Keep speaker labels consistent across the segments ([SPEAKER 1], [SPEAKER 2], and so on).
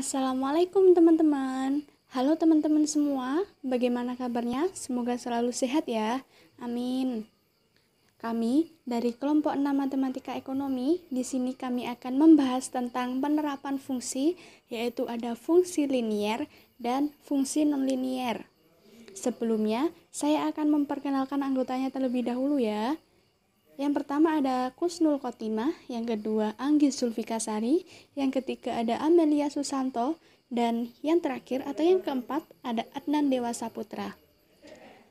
[SPEAKER 1] Assalamualaikum teman-teman. Halo teman-teman semua, bagaimana kabarnya? Semoga selalu sehat ya. Amin. Kami dari kelompok 6 Matematika Ekonomi, di sini kami akan membahas tentang penerapan fungsi, yaitu ada fungsi linier dan fungsi nonlinier. Sebelumnya, saya akan memperkenalkan anggotanya terlebih dahulu ya. Yang pertama ada Kusnul Khotimah, yang kedua Anggi Zulfikasari, yang ketiga ada Amelia Susanto, dan yang terakhir atau yang keempat ada Adnan Dewa Saputra.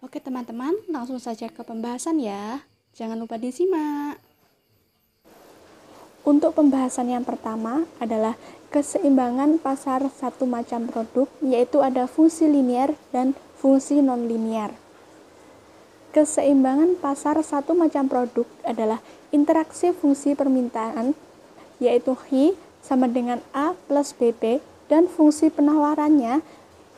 [SPEAKER 1] Oke teman-teman, langsung saja ke pembahasan ya. Jangan lupa disimak. Untuk pembahasan yang pertama adalah keseimbangan pasar satu macam produk, yaitu ada fungsi linier dan fungsi nonlinier. Keseimbangan pasar satu macam produk adalah interaksi fungsi permintaan, yaitu Hi sama dengan A plus BP, dan fungsi penawarannya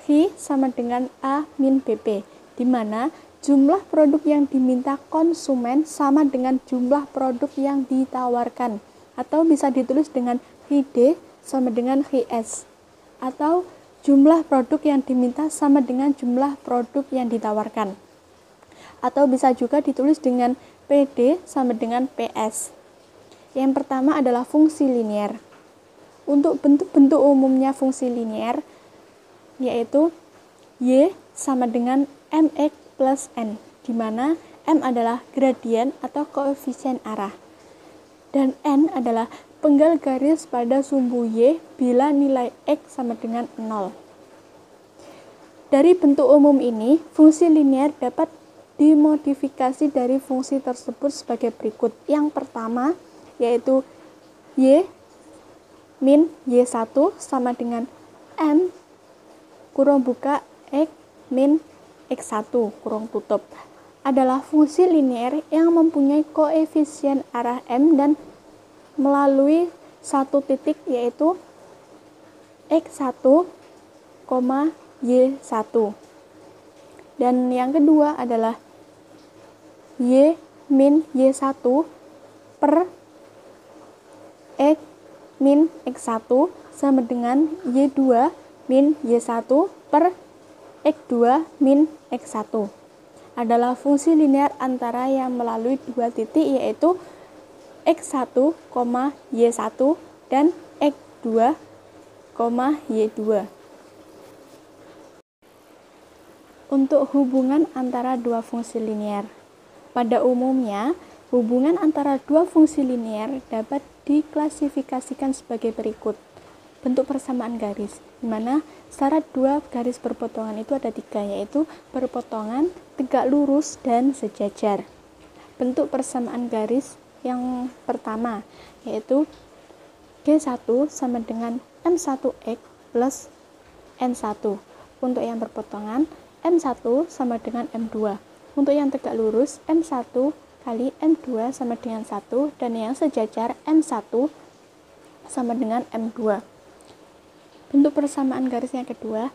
[SPEAKER 1] Hi sama dengan A min BP, di mana jumlah produk yang diminta konsumen sama dengan jumlah produk yang ditawarkan, atau bisa ditulis dengan Hi-D sama dengan Hi-S, atau jumlah produk yang diminta sama dengan jumlah produk yang ditawarkan, atau bisa juga ditulis dengan PD sama dengan PS. Yang pertama adalah fungsi linier. Untuk bentuk-bentuk umumnya fungsi linier, yaitu Y sama dengan MX plus N, di mana M adalah gradien atau koefisien arah, dan N adalah penggal garis pada sumbu Y bila nilai X sama dengan 0. Dari bentuk umum ini, fungsi linier dapat dimodifikasi dari fungsi tersebut sebagai berikut. Yang pertama yaitu Y min Y1 sama dengan M kurung buka X min X1 kurung tutup adalah fungsi linier yang mempunyai koefisien arah M dan melalui satu titik yaitu X1, Y1. Dan yang kedua adalah Y min Y1 per X min X1 sama dengan Y2 min Y1 per X2 min X1 adalah fungsi linier antara yang melalui dua titik yaitu X1, Y1 dan X2, Y2. Untuk hubungan antara dua fungsi linier. Pada umumnya, hubungan antara dua fungsi linier dapat diklasifikasikan sebagai berikut. Bentuk persamaan garis, di mana syarat dua garis berpotongan itu ada tiga, yaitu berpotongan, tegak lurus, dan sejajar. Bentuk persamaan garis yang pertama, yaitu G1 sama dengan M1X plus N1. Untuk yang berpotongan, M1 sama dengan M2. Untuk yang tegak lurus, M1 kali M2 sama dengan 1, dan yang sejajar M1 sama dengan M2. Bentuk persamaan garis yang kedua,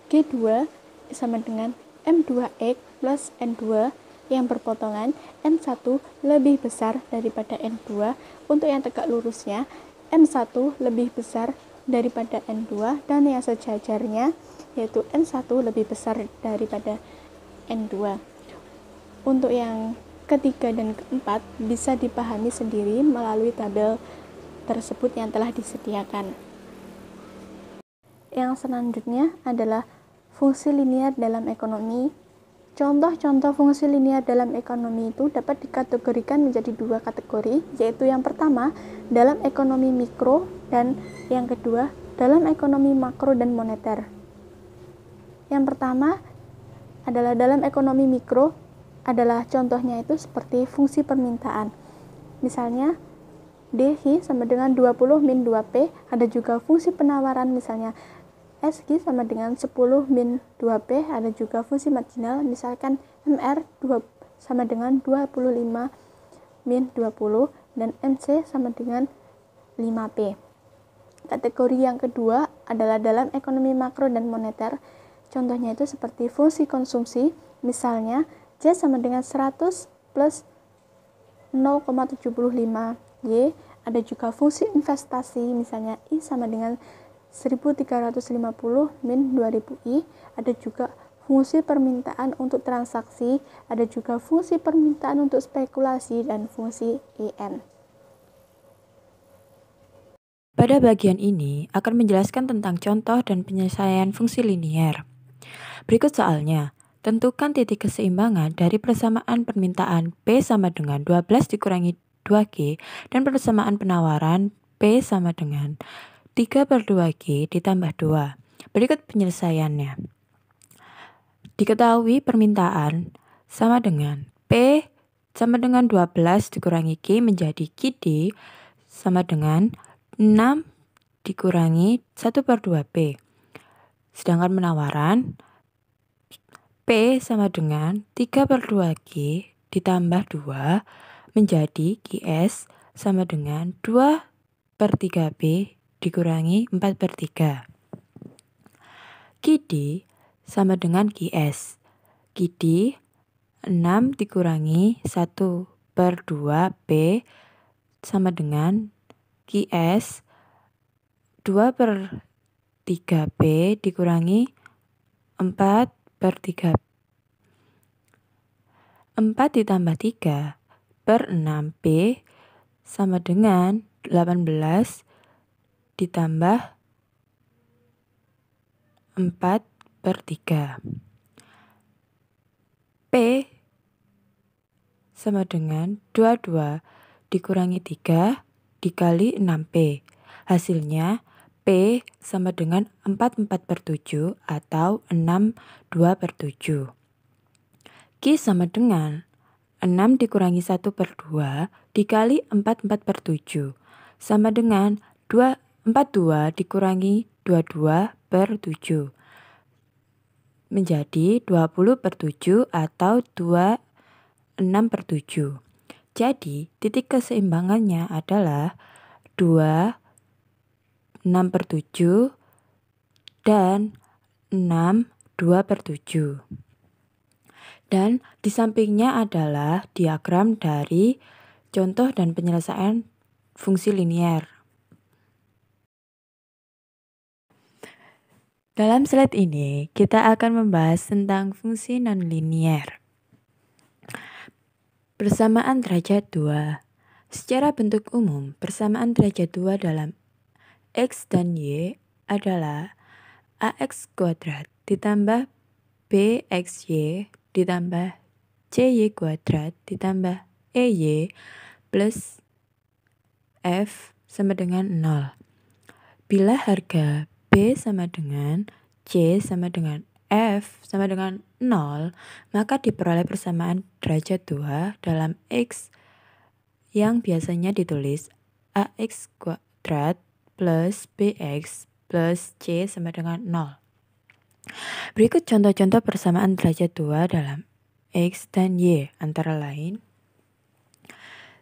[SPEAKER 1] G2 sama dengan M2X plus N2 yang berpotongan, M1 lebih besar daripada N2. Untuk yang tegak lurusnya, M1 lebih besar daripada N2, dan yang sejajarnya yaitu N1 lebih besar daripada N2. Untuk yang ketiga dan keempat bisa dipahami sendiri melalui tabel tersebut yang telah disediakan. Yang selanjutnya adalah fungsi linier dalam ekonomi. Contoh-contoh fungsi linier dalam ekonomi itu dapat dikategorikan menjadi dua kategori, yaitu yang pertama dalam ekonomi mikro dan yang kedua dalam ekonomi makro dan moneter. Yang pertama adalah dalam ekonomi mikro, adalah contohnya itu seperti fungsi permintaan. Misalnya DH sama dengan 20 min 2P, ada juga fungsi penawaran misalnya SG sama dengan 10 min 2P, ada juga fungsi marginal misalkan MR sama dengan 25 min 20 dan MC sama dengan 5P. Kategori yang kedua adalah dalam ekonomi makro dan moneter. Contohnya itu seperti fungsi konsumsi, misalnya J sama dengan 100 plus 0,75 Y. Ada juga fungsi investasi, misalnya I sama dengan 1350 min 2000i, ada juga fungsi permintaan untuk transaksi, ada juga fungsi permintaan untuk spekulasi, dan fungsi en.
[SPEAKER 2] Pada bagian ini akan menjelaskan tentang contoh dan penyelesaian fungsi linier. Berikut soalnya. Tentukan titik keseimbangan dari persamaan permintaan P sama dengan 12 dikurangi 2G dan persamaan penawaran P sama dengan 3/2G ditambah 2. Berikut penyelesaiannya. Diketahui permintaan sama dengan P sama dengan 12 dikurangi G menjadi QD sama dengan 6 dikurangi 1/2P. Sedangkan penawaran P sama dengan 3/2G ditambah 2 menjadi QS sama dengan 2/3P dikurangi 4/3. QD sama dengan QS. QD 6 dikurangi 1/2P sama dengan QS 2/3P dikurangi 4/3. 4 ditambah 3/6P sama dengan 18 ditambah 4/3. P sama dengan 22 dikurangi 3 dikali 6P. Hasilnya P sama dengan 44/7 atau 6/2/7. Q sama dengan 6 dikurangi 1/2 dikali 44/7 sama dengan 42 dikurangi 22/7 menjadi 20/7 atau 26/7. Jadi titik keseimbangannya adalah 2, 6/7 dan 6, 2/7. Dan di sampingnya adalah diagram dari contoh dan penyelesaian fungsi linier. Dalam slide ini, kita akan membahas tentang fungsi nonlinier. Persamaan derajat 2. Secara bentuk umum, persamaan derajat 2 dalam X dan Y adalah AX kuadrat ditambah BXY ditambah CY kuadrat ditambah EY plus F sama dengan 0. Bila harga B sama dengan C sama dengan F sama dengan 0, maka diperoleh persamaan derajat 2 dalam X yang biasanya ditulis AX kuadrat plus BX plus C sama dengan 0. Berikut contoh-contoh persamaan derajat 2 dalam X dan Y, antara lain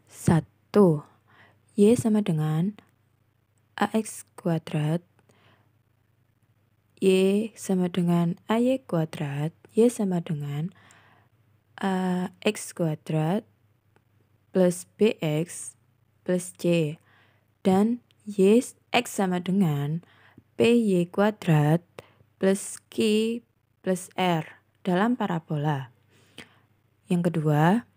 [SPEAKER 2] 1. Y sama dengan AX kuadrat, Y sama dengan AY kuadrat, Y sama dengan AX kuadrat plus BX plus C, dan Y X sama dengan PY kuadrat plus Q plus R dalam parabola. Yang kedua,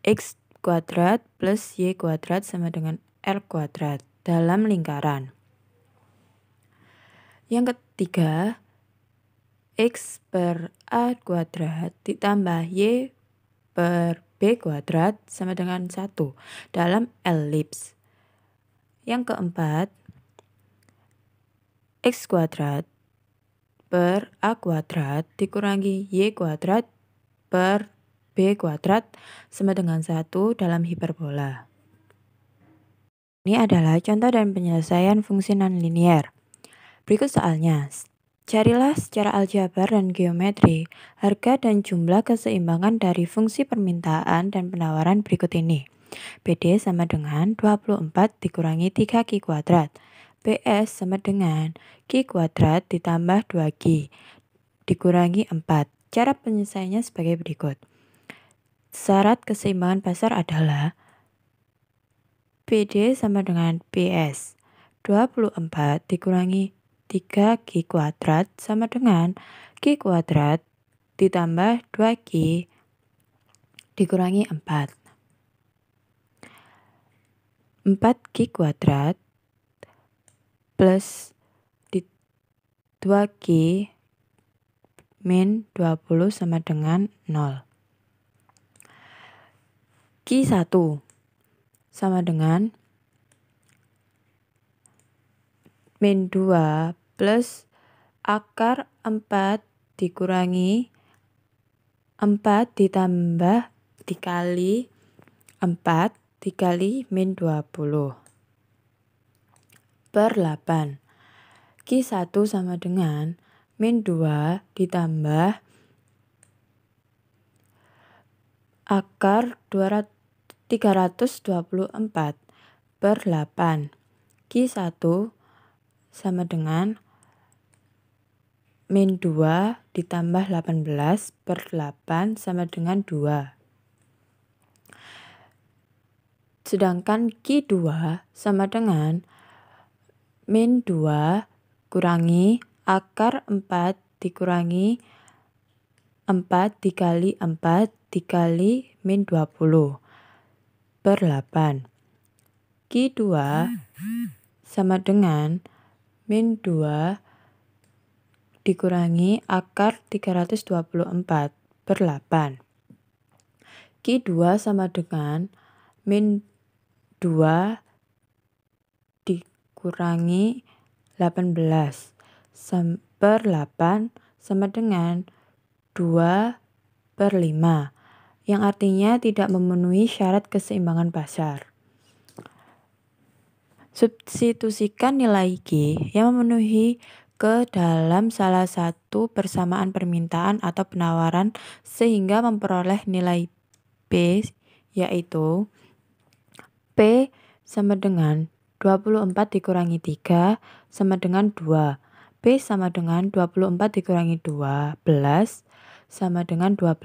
[SPEAKER 2] X kuadrat plus Y kuadrat sama dengan R kuadrat dalam lingkaran. Yang ketiga, X per A kuadrat ditambah Y per B kuadrat sama dengan 1 dalam elips. Yang keempat, X kuadrat per A kuadrat dikurangi Y kuadrat per B kuadrat sama dengan 1 dalam hiperbola. Ini adalah contoh dan penyelesaian fungsi nonlinier. Berikut soalnya. Carilah secara aljabar dan geometri harga dan jumlah keseimbangan dari fungsi permintaan dan penawaran berikut ini. PD sama dengan 24 dikurangi 3Q kuadrat. PS sama dengan Q kuadrat ditambah 2Q dikurangi 4. Cara penyelesaiannya sebagai berikut. Syarat keseimbangan pasar adalah PD sama dengan PS. 24 dikurangi 3Q kuadrat sama dengan Q kuadrat ditambah 2Q dikurangi 4. 4Q kuadrat plus 2Q min 20 sama dengan 0. Q1 sama dengan min 2 plus akar 4 dikurangi 4 ditambah dikali 4 dikali min 20 per 8. Q1 sama dengan min 2 ditambah akar 324 per 8. Q1 sama dengan min 2 ditambah 18 per 8 sama dengan 2. Sedangkan Q2 sama dengan min 2 kurangi akar 4 dikurangi 4 dikali 4 dikali min 20 per 8. Q2 sama dengan min 2 dikurangi akar 324 per 8. Q2 sama dengan min 2 dikurangi 18 per 8 sama dengan 2 per 5, yang artinya tidak memenuhi syarat keseimbangan pasar. Substitusikan nilai Q yang memenuhi ke dalam salah satu persamaan permintaan atau penawaran sehingga memperoleh nilai P, yaitu P sama dengan 24 dikurangi 3 sama dengan 2. P sama dengan 24 dikurangi 12 sama dengan 12.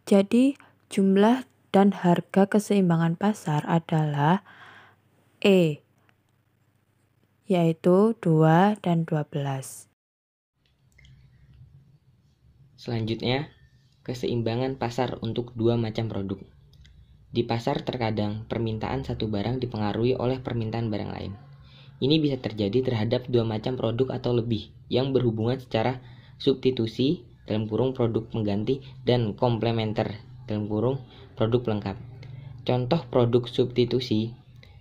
[SPEAKER 2] Jadi jumlah dan harga keseimbangan pasar adalah E, yaitu 2 dan 12.
[SPEAKER 3] Selanjutnya, keseimbangan pasar untuk dua macam produk. Di pasar terkadang permintaan satu barang dipengaruhi oleh permintaan barang lain. Ini bisa terjadi terhadap dua macam produk atau lebih yang berhubungan secara substitusi dalam kurung produk pengganti dan komplementer dalam kurung produk pelengkap. Contoh produk substitusi: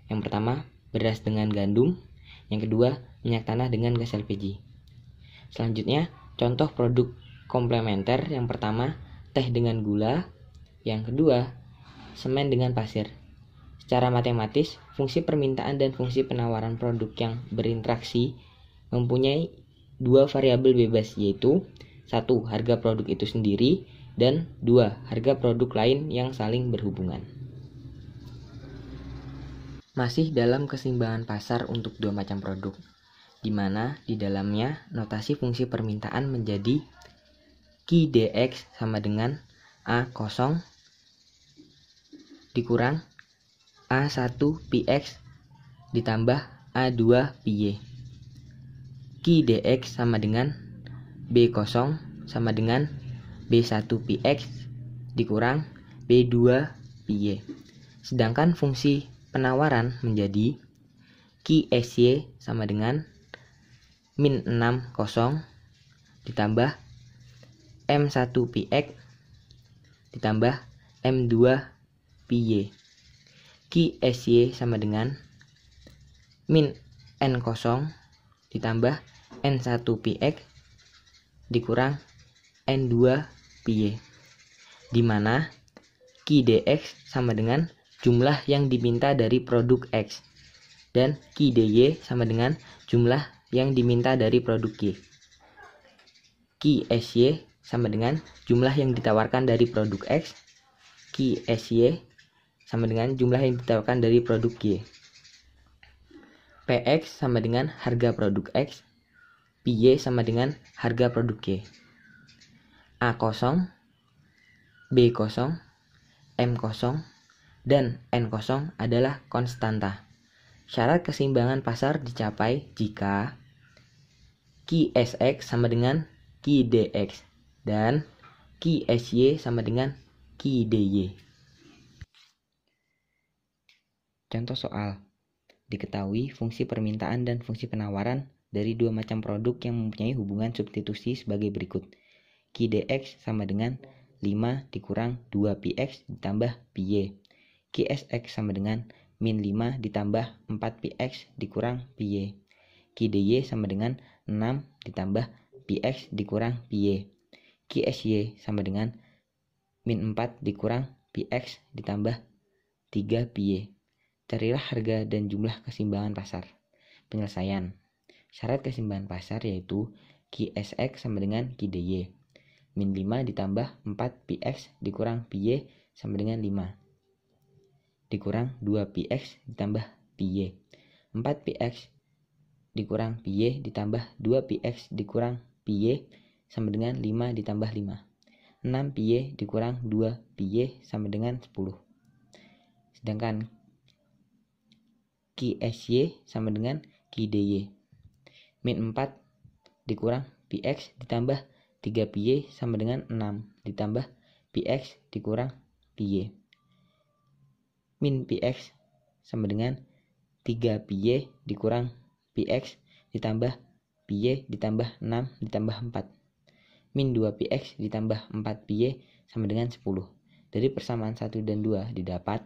[SPEAKER 3] yang pertama, beras dengan gandum. Yang kedua, minyak tanah dengan gas LPG. Selanjutnya, contoh produk komplementer: yang pertama, teh dengan gula. Yang kedua, semen dengan pasir. Secara matematis, fungsi permintaan dan fungsi penawaran produk yang berinteraksi mempunyai dua variabel bebas, yaitu 1. Harga produk itu sendiri, dan 2. Harga produk lain yang saling berhubungan. Masih dalam keseimbangan pasar untuk dua macam produk, di mana di dalamnya notasi fungsi permintaan menjadi Q dx sama dengan A0 dikurang A1 px ditambah A2 py. Q dx sama dengan B0 sama dengan B1 px dikurang B2 py. Sedangkan fungsi penawaran menjadi QSY sama dengan min 60 ditambah M1 px ditambah M2 py. QSY sama dengan min N0 ditambah N1 px dikurang N2 py, di mana Q dx sama dengan jumlah yang diminta dari produk X dan Q dy sama dengan jumlah yang diminta dari produk Y. Q sy sama dengan jumlah yang ditawarkan dari produk X. Q sy sama dengan jumlah yang ditawarkan dari produk Y. Px sama dengan harga produk X. Py sama dengan harga produk Y. A0, B0, M0, dan N0 adalah konstanta. Syarat keseimbangan pasar dicapai jika QSX sama dengan QDX dan QSY sama dengan QDY. Contoh soal. Diketahui fungsi permintaan dan fungsi penawaran dari dua macam produk yang mempunyai hubungan substitusi sebagai berikut. QDX sama dengan 5 dikurang 2PX ditambah PY. QSX sama dengan min 5 ditambah 4PX dikurang PY. QDY sama dengan 6 ditambah PX dikurang PY. QSY sama dengan min 4 dikurang PX ditambah 3 PY. Carilah harga dan jumlah keseimbangan pasar. Penyelesaian. Syarat keseimbangan pasar yaitu QSX sama dengan QDY. Min 5 ditambah 4PX dikurang PY sama dengan 5. Dikurang 2PX ditambah PY. 4PX dikurang PY ditambah 2PX dikurang PY sama dengan 5 ditambah 5. 6PY dikurang 2PY sama dengan 10. Sedangkan QSY sama dengan QDY. Min 4 dikurang PX ditambah 3PY sama dengan 6 ditambah PX dikurang PY. Min PX sama dengan 3PY dikurang PX ditambah PY ditambah 6 ditambah 4. Min 2PX ditambah 4PY sama dengan 10. Dari persamaan 1 dan 2 didapat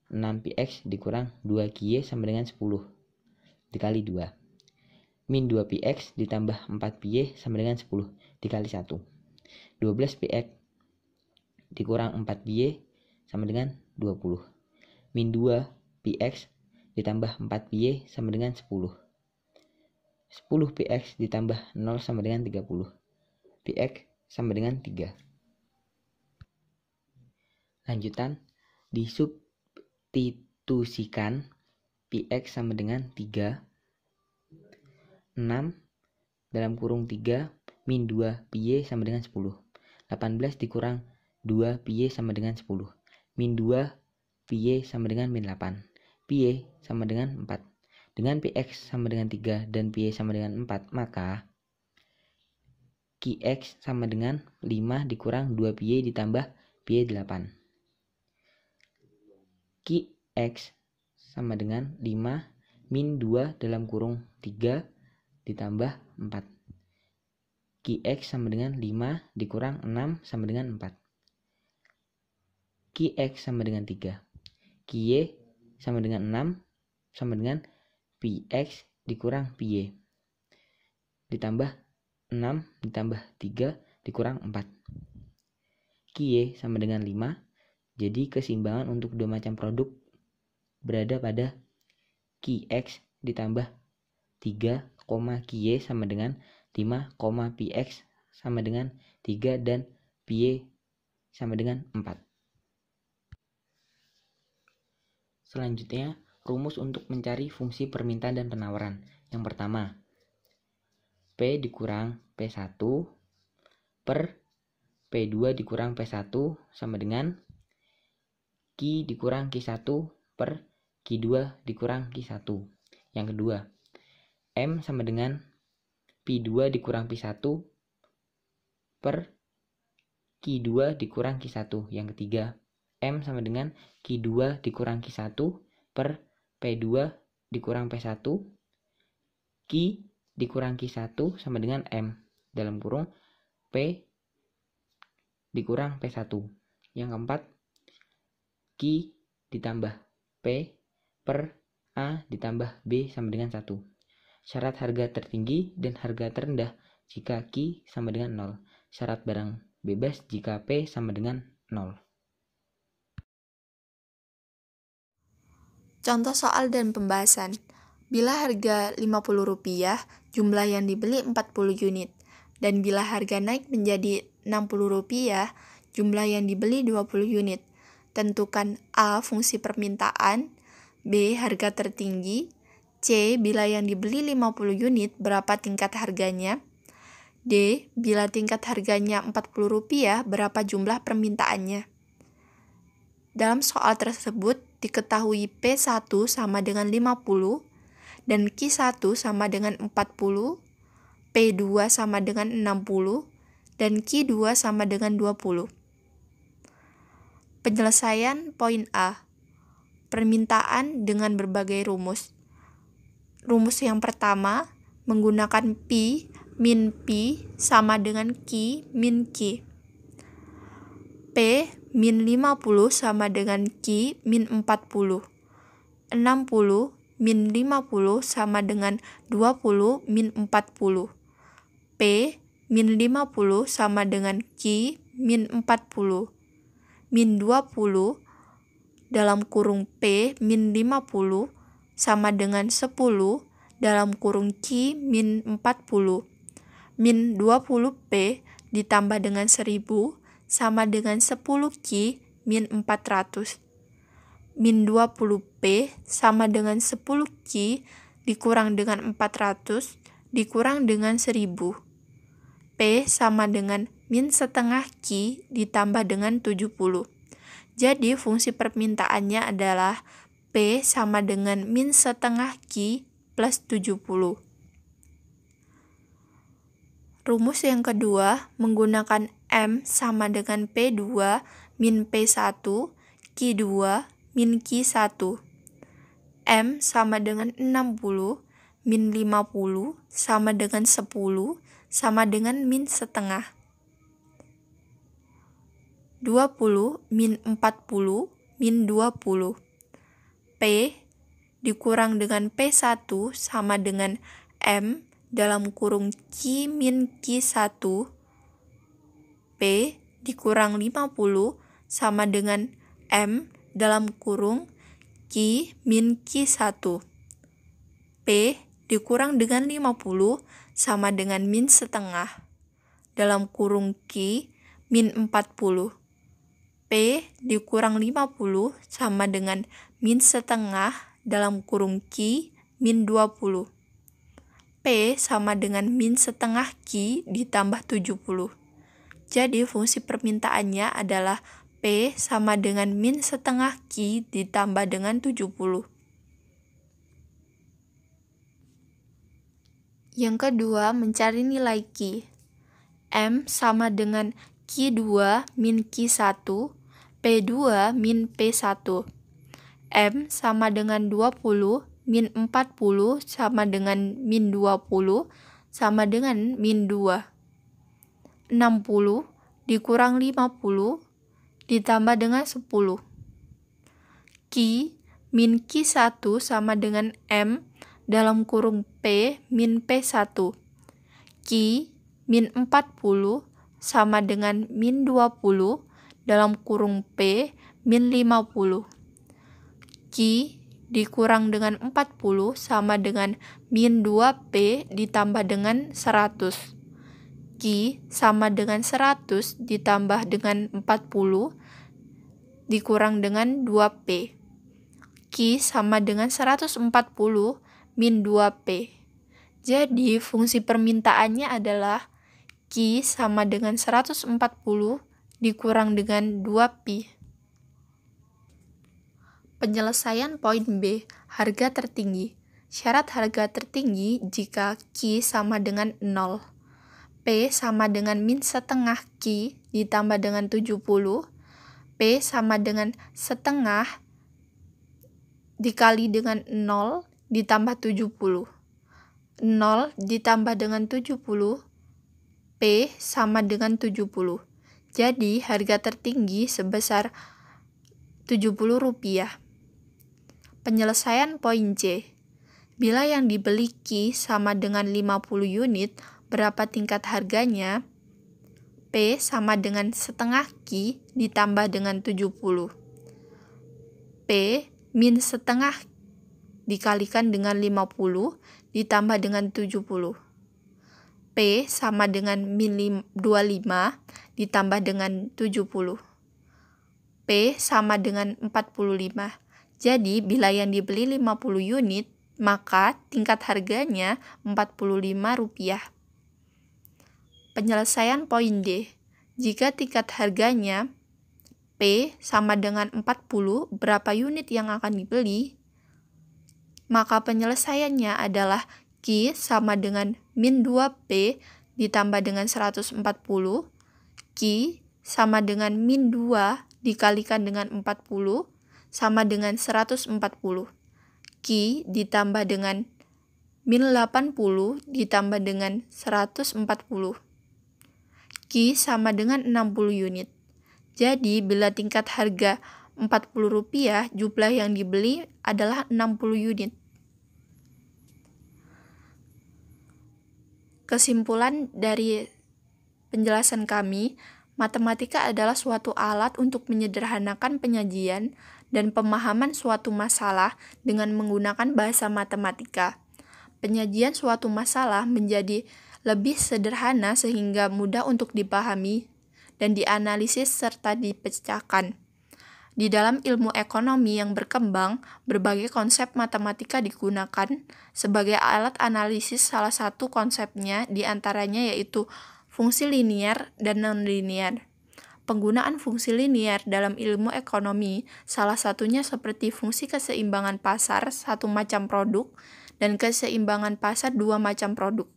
[SPEAKER 3] 6PX dikurang 2QY sama dengan 10 dikali 2. Min 2PX ditambah 4PY sama dengan 10 dikali 1. 12PX dikurang 4PY sama dengan 20. Min 2PX ditambah 4PY sama dengan 10. 10PX ditambah 0 sama dengan 30. PX sama dengan 3. Lanjutan, disubstitusikan PX sama dengan 3. 6 dalam kurung 3 min 2 PY sama dengan 10. 18 dikurang 2 PY sama dengan 10. Min 2 PY sama dengan min 8. PY sama dengan 4. Dengan PX sama dengan 3 dan PY sama dengan 4, maka QX sama dengan 5 dikurang 2 PY ditambah PY 8. QX sama dengan 5 min 2 dalam kurung 3 ditambah 4. QX sama dengan 5 dikurang 6 sama dengan 4. QX sama dengan 3. QY sama dengan 6 sama dengan PX dikurang PY. Ditambah 6 ditambah 3 dikurang 4. QY sama dengan 5. Jadi keseimbangan untuk dua macam produk berada pada QX ditambah 3, QY sama dengan 5, PX sama dengan 3 dan PY sama dengan 4. Selanjutnya, rumus untuk mencari fungsi permintaan dan penawaran. Yang pertama, P dikurang P1 per P2 dikurang P1 sama dengan Q dikurang Q1 per Q2 dikurang Q1. Yang kedua, M sama dengan P2 dikurang P1 per Q2 dikurang Q1. Yang ketiga, M sama dengan Q2 dikurang Q1 per P2 dikurang P1. Q dikurang Q1 sama dengan M dalam kurung P dikurang P1. Yang keempat, Q ditambah P per A ditambah B sama dengan 1. Syarat harga tertinggi dan harga terendah jika Q sama dengan 0. Syarat barang bebas jika P sama dengan 0.
[SPEAKER 1] Contoh soal dan pembahasan. Bila harga Rp50, jumlah yang dibeli 40 unit. Dan bila harga naik menjadi Rp60, jumlah yang dibeli 20 unit. Tentukan A. Fungsi permintaan, B. Harga tertinggi, C. Bila yang dibeli 50 unit, berapa tingkat harganya, D. Bila tingkat harganya Rp40, berapa jumlah permintaannya. Dalam soal tersebut, diketahui P1 sama dengan 50 dan Q1 sama dengan 40, P2 sama dengan 60, dan Q2 sama dengan 20. Penyelesaian poin A. Permintaan dengan berbagai rumus. Rumus yang pertama menggunakan Pi min Pi sama dengan Q min Q. P min 50 sama dengan Q min 40. 60 min 50 sama dengan 20 min 40. P min 50 sama dengan Q min 40. Min 20 dalam kurung P min 50 sama dengan 10 dalam kurung Q min 40. Min 20P ditambah dengan 1000 sama dengan 10Q min 400. Min 20P sama dengan 10Q dikurang dengan 400 dikurang dengan 1000. P sama dengan min setengah Q ditambah dengan 70. Jadi fungsi permintaannya adalah P sama dengan min setengah Q plus 70. Rumus yang kedua menggunakan M sama dengan P2 min P1, Q2 min Q1. M sama dengan 60 min 50 sama dengan 10 sama dengan min setengah. 20 min 40 min 20. P dikurang dengan P1 sama dengan M dalam kurung Q min Q1. P dikurang 50 sama dengan M dalam kurung Q min Q1. P dikurang dengan 50 sama dengan min setengah dalam kurung Q min 40. P dikurang 50 sama dengan min setengah dalam kurung Q min 20. P sama dengan min setengah Q ditambah 70. Jadi fungsi permintaannya adalah P sama dengan min setengah Q ditambah dengan 70. Yang kedua, mencari nilai Q. M sama dengan Q2 min Q1, P2 min P1. M sama dengan 20 min 40 sama dengan min 20 sama dengan min 2. 60 dikurang 50 ditambah dengan 10. Q min Q1 sama dengan M dalam kurung P min P1. Q min 40 sama dengan min 20 dalam kurung P min 50. Q dikurang dengan 40 sama dengan min 2P ditambah dengan 100. Q sama dengan 100 ditambah dengan 40 dikurang dengan 2P. Q sama dengan 140 min 2P. Jadi fungsi permintaannya adalah Q sama dengan 140 dikurang dengan 2Pi. Penyelesaian poin B, harga tertinggi. Syarat harga tertinggi jika Q sama dengan 0. P sama dengan min setengah Q ditambah dengan 70. P sama dengan setengah dikali dengan 0 ditambah 70. 0 ditambah dengan 70, P sama dengan 70. Jadi harga tertinggi sebesar Rp70. Penyelesaian poin C. Bila yang dibeli Q sama dengan 50 unit, berapa tingkat harganya? P sama dengan setengah Q ditambah dengan 70. P min setengah dikalikan dengan 50 ditambah dengan 70. P sama dengan min 25 ditambah dengan 70. P sama dengan 45. Jadi bila yang dibeli 50 unit, maka tingkat harganya Rp45. Penyelesaian poin D. Jika tingkat harganya P sama dengan 40, berapa unit yang akan dibeli? maka penyelesaiannya adalah Q sama dengan min 2P ditambah dengan 140, Q sama dengan min 2 dikalikan dengan 40 sama dengan 140, Q ditambah dengan min 80 ditambah dengan 140, Q sama dengan 60 unit. Jadi, bila tingkat harga Rp40, jumlah yang dibeli adalah 60 unit. Kesimpulan dari penjelasan kami, matematika adalah suatu alat untuk menyederhanakan penyajian dan pemahaman suatu masalah dengan menggunakan bahasa matematika. Penyajian suatu masalah menjadi lebih sederhana sehingga mudah untuk dipahami dan dianalisis serta dipecahkan. Di dalam ilmu ekonomi yang berkembang, berbagai konsep matematika digunakan sebagai alat analisis. Salah satu konsepnya diantaranya yaitu fungsi linier dan non-linier. Penggunaan fungsi linier dalam ilmu ekonomi salah satunya seperti fungsi keseimbangan pasar satu macam produk dan keseimbangan pasar dua macam produk.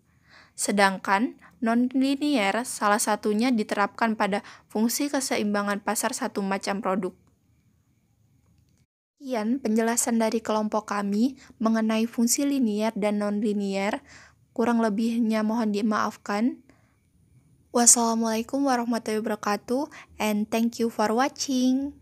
[SPEAKER 1] Sedangkan non-linier salah satunya diterapkan pada fungsi keseimbangan pasar satu macam produk. Sekian penjelasan dari kelompok kami mengenai fungsi linier dan non-linier. Kurang lebihnya mohon dimaafkan. Wassalamualaikum warahmatullahi wabarakatuh and thank you for watching.